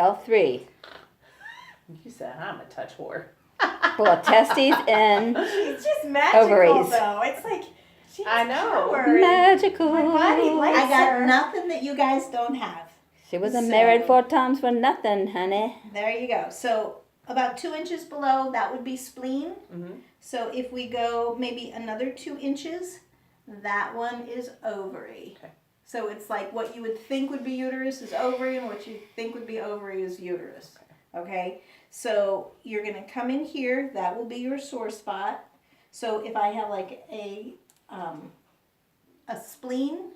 L3. You said I'm a touch whore. Well, testes and It's just magical, ovaries. though. It's like she has I know. power, and Magical. my body likes I got her. nothing that you guys don't have. She wasn't So- married 4 times for nothing, honey. There you go. So about 2 inches below, that would be spleen. Mm-hmm. So if we go maybe another 2 inches, that one is ovary. Okay. So it's like what you would think would be uterus is ovary, and what you think would be ovary is uterus. Okay? So you're going to come in here. That will be your sore spot. So if I have like a spleen,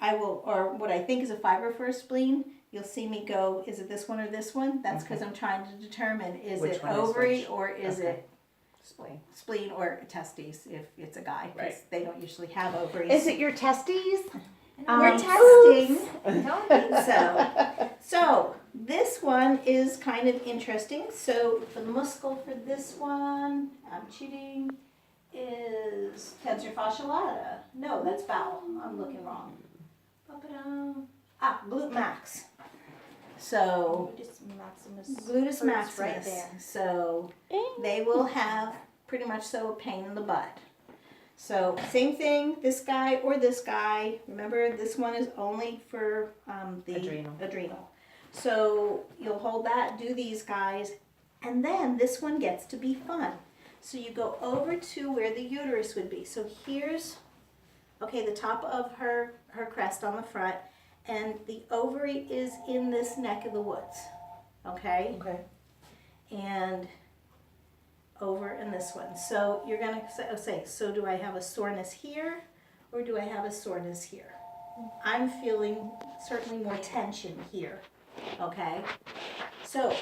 I will, or what I think is a fiber for a spleen, you'll see me go, is it this one or this one? That's because I'm trying to determine, is Which it one is ovary which? or is Okay. it Spleen. spleen or testes if it's a guy, because Right. they don't usually have ovaries. Is it your testes? We're testing. Don't think so. So this one is kind of interesting. So the muscle for this one, I'm cheating, is tensor fascia lata. No, that's bowel. I'm looking wrong. Ba-ba-dum. Glute max. So gluteus maximus. right there. So they will have pretty much so a pain in the butt. So same thing, this guy or this guy. Remember, this one is only for the adrenal. So you'll hold that, do these guys, and then this one gets to be fun. So you go over to where the uterus would be. So here's, okay, the top of her crest on the front, and the ovary is in this neck of the woods. Okay? Okay. And over in this one. So you're going to say, so do I have a soreness here or do I have a soreness here? I'm feeling certainly more tension here. Okay? So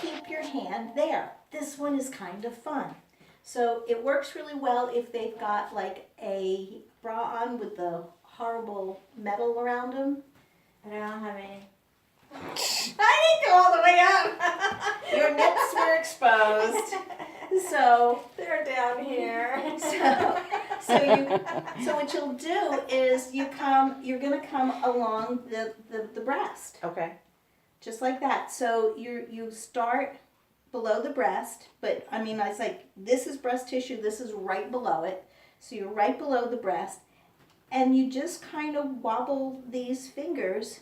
keep your hand there. This one is kind of fun. So it works really well if they've got like a bra on with the horrible metal around them. But I don't have any. I didn't go all the way up. Your nips were exposed. So They're down here. So what you'll do is you're gonna come along the breast, Okay. just like that. So you start below the breast, but I mean, it's like this is breast tissue, this is right below it. So you're right below the breast, and you just kind of wobble these fingers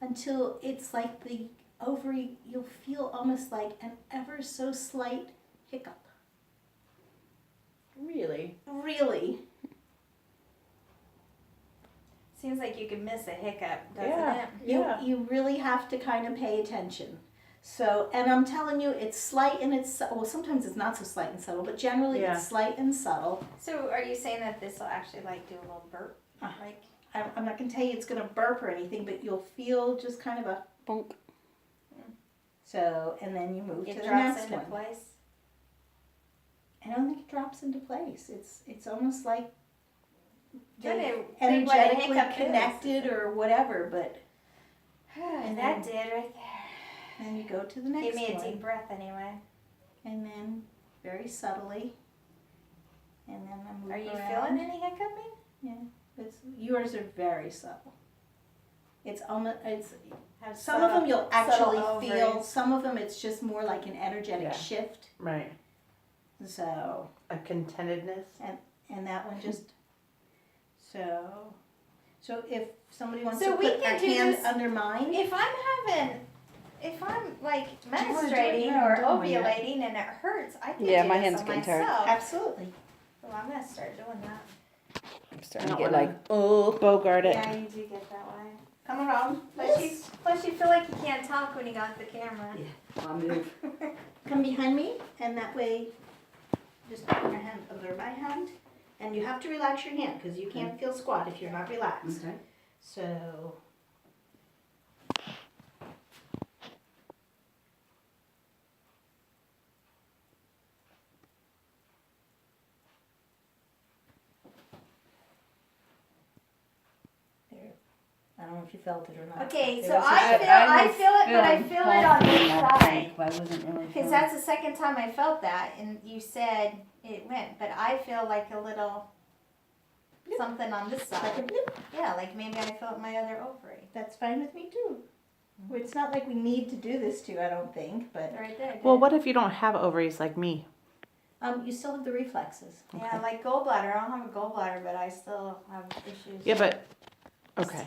until it's like the ovary. You'll feel almost like an ever so slight hiccup. Really? Really. Seems like you could miss a hiccup, doesn't Yeah. it? Yeah. You really have to kind of pay attention. So, and I'm telling you, it's slight and it's, well, sometimes it's not so slight and subtle, but generally Yeah. it's slight and subtle. So are you saying that this will actually like do a little burp? Like I'm not going to tell you it's going to burp or anything, but you'll feel just kind of a Bonk. so, and then you move to it the drops next into one. place? I don't think it drops into place. It's almost like Trying they to think what a energetically hiccup is. connected or whatever, but And that did right there. then you go to the next Give me a one. deep breath anyway. And then very subtly, and then I move Are you around. feeling any hiccuping? Yeah, yours are very subtle. It's almost Have some of them you'll actually subtle feel. ovaries. Some of them it's just more like an energetic Yeah. shift. Right. So A contentedness. and that one just so if somebody wants So to we put can their do hand this- under mine. If I'm like you wanna do it menstruating here? or Don't worry. ovulating and it hurts, I can Yeah, do my this hand's on getting tired. myself. Absolutely. Well, I'm gonna start doing that. I'm starting to I get don't like, oh. Bogart it. Yeah, you do get that way. Come around. Plus you feel like you can't talk when you got the camera. I'll move. Come behind me, and that way, just put your hand under my hand, and you have to relax your hand because you can't feel squat if you're not relaxed. Okay. So. There. I don't know if you felt it or not. Okay, There so was I was feel it, but I feeling feel it on this pulse, I side. think, but I wasn't really Because feeling- that's the second time I felt that, and you said it went, but I feel like a little something on this like a side. bloop. Yeah, like maybe I felt my other ovary. That's fine with me too. It's not like we need to do this to, I don't think, but Right there. Well, what if you don't have ovaries like me? you still have the reflexes. Yeah, like gallbladder. I don't have a gallbladder, but I still have issues. Yeah, but okay.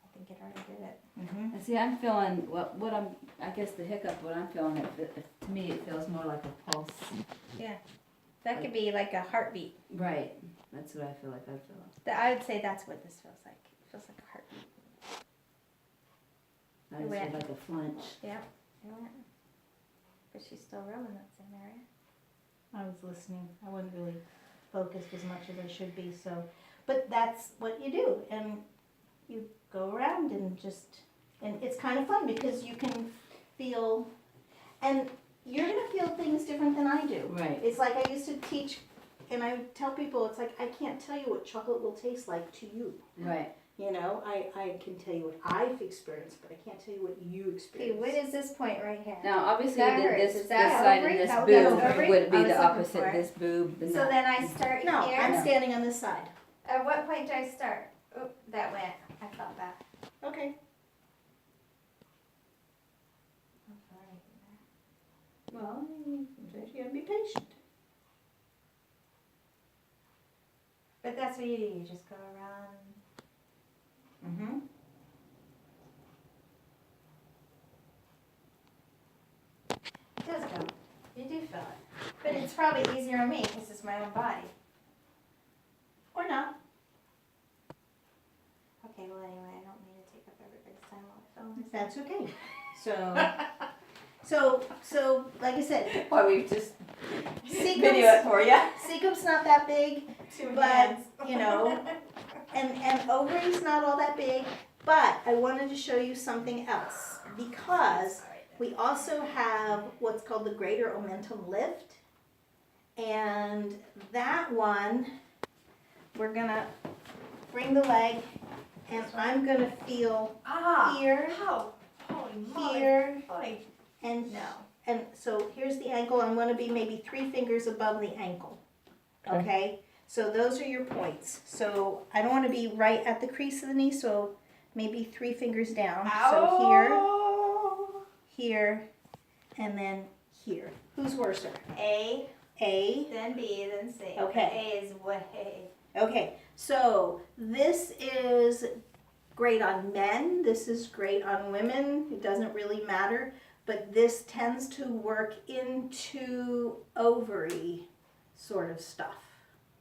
I think it already did it. Mm-hmm. And see, I'm feeling, what I'm, I guess the hiccup, what I'm feeling, to me, it feels more like a pulse. That could be like a heartbeat. Right, that's what I feel like I feel. I would say that's what this feels like. It feels like a heartbeat. I just feel like a flinch. Yeah. But she's still rubbing that same area. I was listening. I wasn't really focused as much as I should be. So, but that's what you do, and you go around and it's kind of fun because you can feel, and you're gonna feel things different than I do. Right. It's like I used to teach, and I tell people, it's like I can't tell you what chocolate will taste like to you. Right. You know, I can tell you what I've experienced, but I can't tell you what you Okay, experienced. what is this point right here? Now, obviously, That hurts. this Is that side ovary? and this That boob was ovary? would be I was the looking opposite, for it. this boob. And So that. then I start No, here. I'm standing on this side. At what point do I start? Oop, that went. I felt that. Okay. I'm sorry. Well, sometimes you gotta be patient. But that's what you do. You just go around. Mm-hmm. It does go. You do feel it. But it's probably easier on me because it's my own body. Or not. Okay, well anyway, I don't mean to take up everybody's time while I film this. That's okay. So, like I said, Why we've just cecum's, for you. cecum's not that big, Two but, hands. you know, and ovary's not all that big, but I wanted to show you something else, because we also have what's called the greater omentum lift, and that one, we're gonna bring the leg, and I'm gonna feel here, How? Holy moly. here, Holy. and No. and so here's the ankle. I'm going to be maybe 3 fingers above the ankle. Okay? So those are your points. So I don't want to be right at the crease of the knee, so maybe 3 fingers down. So here, and then here. Who's worse? A, A. then B, then C. Okay. A is way. Okay. So this is great on men. This is great on women. It doesn't really matter. But this tends to work into ovary sort of stuff,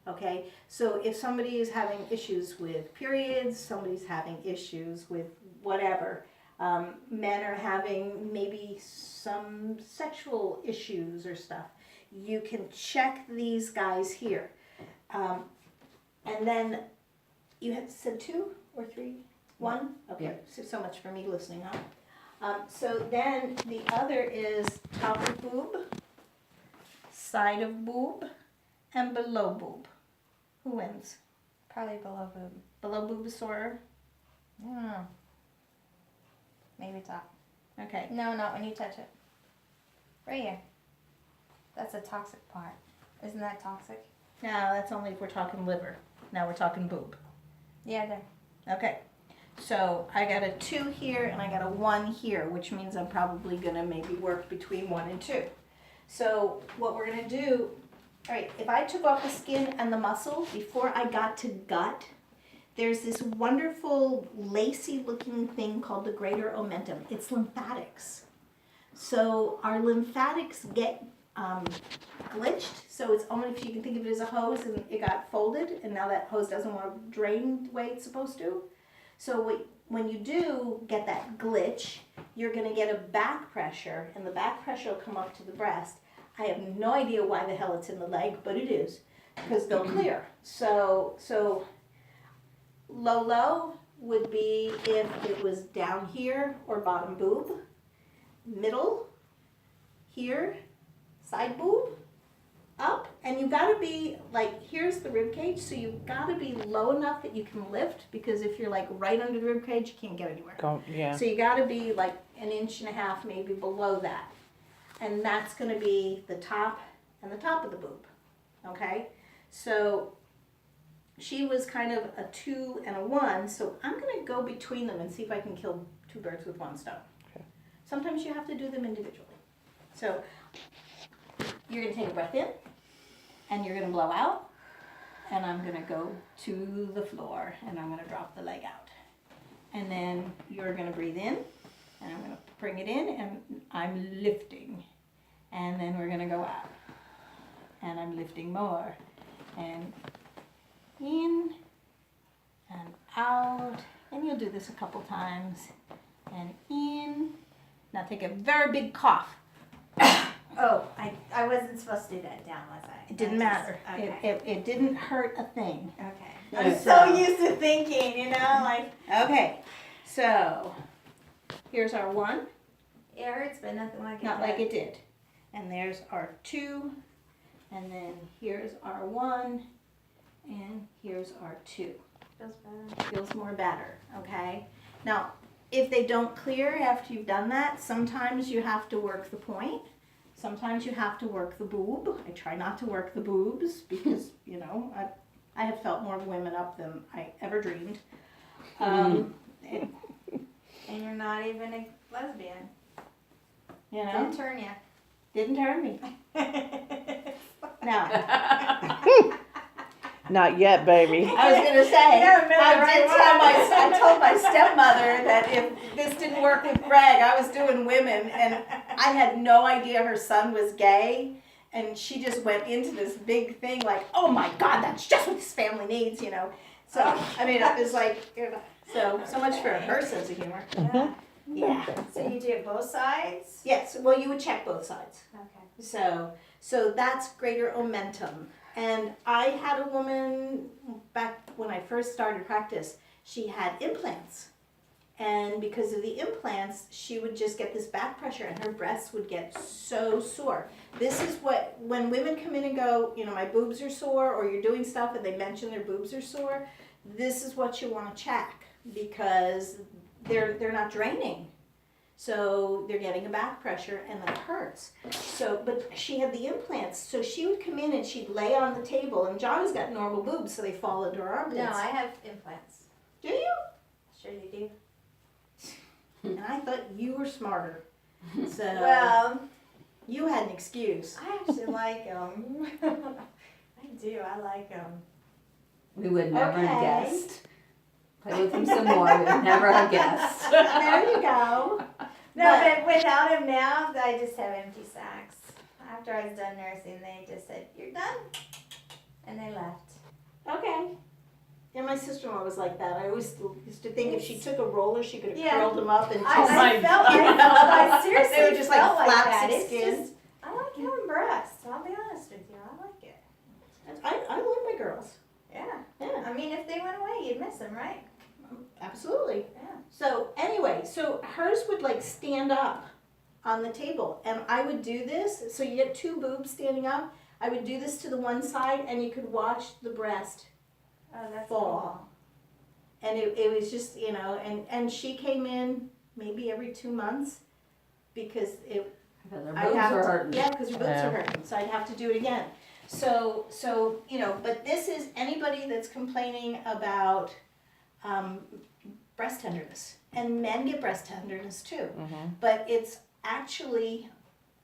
okay? So if somebody is having issues with periods, somebody's having issues with whatever, men are having maybe some sexual issues or stuff, you can check these guys here. And then you had said 2 or 3? 1? Okay, Yeah. so much for me listening, huh? So then the other is top of boob, side of boob, and below boob. Who wins? Probably below boob. Below boob is sore? Maybe top. Okay. No, not when you touch it. Right here. That's a toxic part. Isn't that toxic? No, that's only if we're talking liver. Now we're talking boob. Yeah, there. Okay. So I got a 2 here and I got a 1 here, which means I'm probably gonna maybe work between 1 and 2. So what we're gonna do, all right, if I took off the skin and the muscle before I got to gut, there's this wonderful lacy looking thing called the greater omentum. It's lymphatics. So our lymphatics get glitched. So it's almost, if you can think of it as a hose and it got folded and now that hose doesn't want to drain the way it's supposed to. So when you do get that glitch, you're going to get a back pressure, and the back pressure will come up to the breast. I have no idea why the hell it's in the leg, but it is, because they'll clear. So low would be if it was down here or bottom boob, middle, here, side boob, up, and you gotta be like, here's the rib cage, so you gotta be low enough that you can lift, because if you're like right under the rib cage, you can't get anywhere. Yeah. So you gotta be like 1.5 inches maybe below that, and that's gonna be the top and the top of the boob. okay? So she was kind of a 2 and a 1, so I'm gonna go between them and see if I can kill 2 birds with 1 stone. Okay. Sometimes you have to do them individually. So you're gonna take a breath in, and you're gonna blow out, and I'm gonna go to the floor, and I'm gonna drop the leg out. And then you're gonna breathe in, and I'm gonna bring it in, and I'm lifting. And then we're gonna go out. And I'm lifting more. And in and out. And you'll do this a couple times. And in. Now take a very big cough. Oh, I wasn't supposed to do that down, was I? It didn't matter. Okay. It didn't hurt a thing. Okay. Yeah. I'm so used to thinking, you know, like, Okay. So here's our 1. it hurts, but nothing like it. Not like it did. And there's our 2. And then here's our 1. And here's our 2. Feels better. Feels more better, okay? Now, if they don't clear after you've done that, sometimes you have to work the point. Sometimes you have to work the boob. I try not to work the boobs because, you know, I have felt more women up than I ever dreamed. And, And you're not even a lesbian. you know, Didn't turn you. didn't turn me. Now, Not yet, baby. I was gonna say, No, no, I told my stepmother that if this didn't work with Greg, I was doing women, and I had no idea her son was gay, and she just went into this big thing like, oh my God, that's just what this family needs, you know. So I mean, it was like, you know, so much for her sense of humor. Yeah. Yeah. So you do it both sides? Yes. Well, you would check both sides. Okay. So that's greater omentum. And I had a woman back when I first started practice, she had implants. And because of the implants, she would just get this back pressure and her breasts would get so sore. This is what, when women come in and go, you know, my boobs are sore, or you're doing stuff and they mention their boobs are sore, this is what you want to check because they're not draining. So they're getting a back pressure and that hurts. So, but she had the implants, so she would come in and she'd lay on the table, and John's got normal boobs, so they fall into her armpits. No, I have implants. Do you? Sure you do. And I thought you were smarter. So Well, you had an excuse. I actually like them. I do. I like them. We would never Okay. have guessed. Play with him some more, we would never have guessed. There you go. No, But- but without him now, I just have empty sacks. After I was done nursing, they just said, "You're done," and they left. Okay. And my sister-in-law was like that. I always used to think if she took a roller, she could have Yeah. curled them up and I just, felt I seriously they were just like felt like flaps that. of It's skin. just, I like having breasts. I'll be honest with you. I like it. I love my girls. Yeah. Yeah. I mean, if they went away, you'd miss them, right? Absolutely. Yeah. So anyway, so hers would like stand up on the table, and I would do this. So you get 2 boobs standing up. I would do this to the one side, and you could watch the breast, Oh, that's Fall. and it was just, you know, and she came in maybe every 2 months because it. Because our I boobs have were to, hurting. yeah, because her boobs Yeah. are hurting, so I'd have to do it again. So you know, but this is anybody that's complaining about breast tenderness, and men get breast tenderness too, but it's actually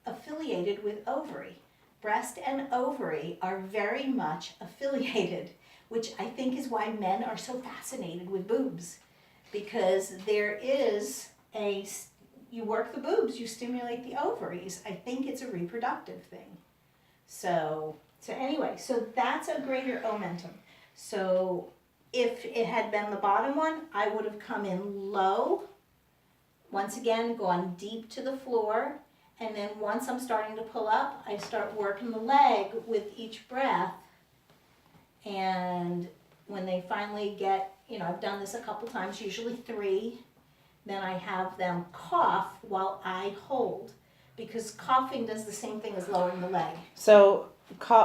affiliated with ovary. Breast and ovary are very much affiliated, which I think is why men are so fascinated with boobs, because there is you work the boobs, you stimulate the ovaries. I think it's a reproductive thing. So anyway, so that's a greater omentum. So if it had been the bottom one, I would have come in low, once again, gone deep to the floor, and then once I'm starting to pull up, I start working the leg with each breath. And when they finally get, you know, I've done this a couple times, usually 3, then I have them cough while I hold, because coughing does the same thing as lowering the leg. So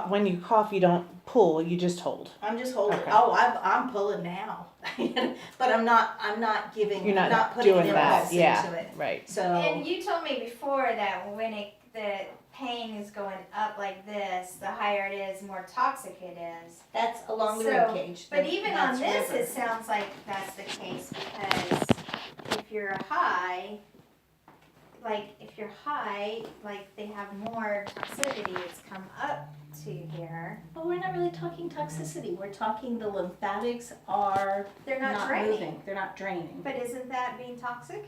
when you cough, you don't pull, you just hold. I'm just holding. Okay. Oh, I'm pulling now, but I'm not giving. You're I'm not putting doing an that. impulse Yeah. into it. Right. So And you told me before that the pain is going up like this, the higher it is, more toxic it is. That's along the So, rib cage. But even on That's this, river. it sounds like that's the case because if you're high, like they have more toxicity, it's come up to here. But we're not really talking toxicity. We're talking the lymphatics are They're not not draining. moving. They're not draining. But isn't that being toxic?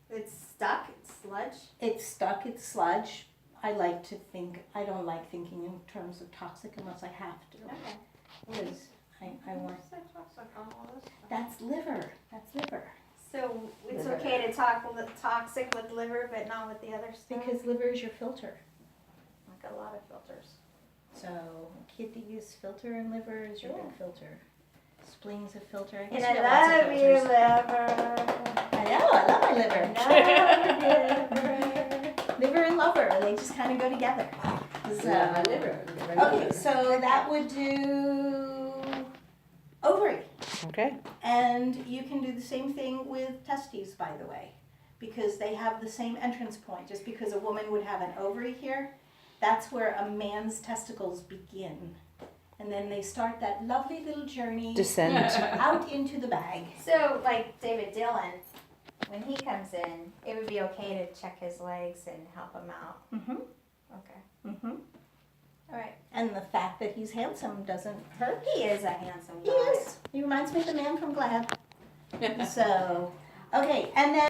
It's stuck, it's sludge. It's stuck, it's sludge. I don't like thinking in terms of toxic unless I have to. Okay. Liz, I want, What's that toxic on all this stuff? that's liver. So it's Liver. okay to talk toxic with liver, but not with the other stuff? Because liver is your filter. Like a lot of filters. So kidneys filter and liver is your Yeah. big filter. Spleen's a filter. I And guess we have lots I of love you, filters. liver. I know, I love my liver. Liver. Liver and lover, they just kind of go together. So, My liver. okay, so that would do ovary. Okay. And you can do the same thing with testes, by the way, because they have the same entrance point. Just because a woman would have an ovary here, that's where a man's testicles begin. And then they start that lovely little journey Descent. out into the bag. So, like David Dillon, when he comes in, it would be okay to check his legs and help him out. Mm-hmm. Okay. Mm-hmm. All right. And the fact that he's handsome doesn't hurt. He is a handsome guy. He is. He reminds me of the man from Glad. So, okay, and then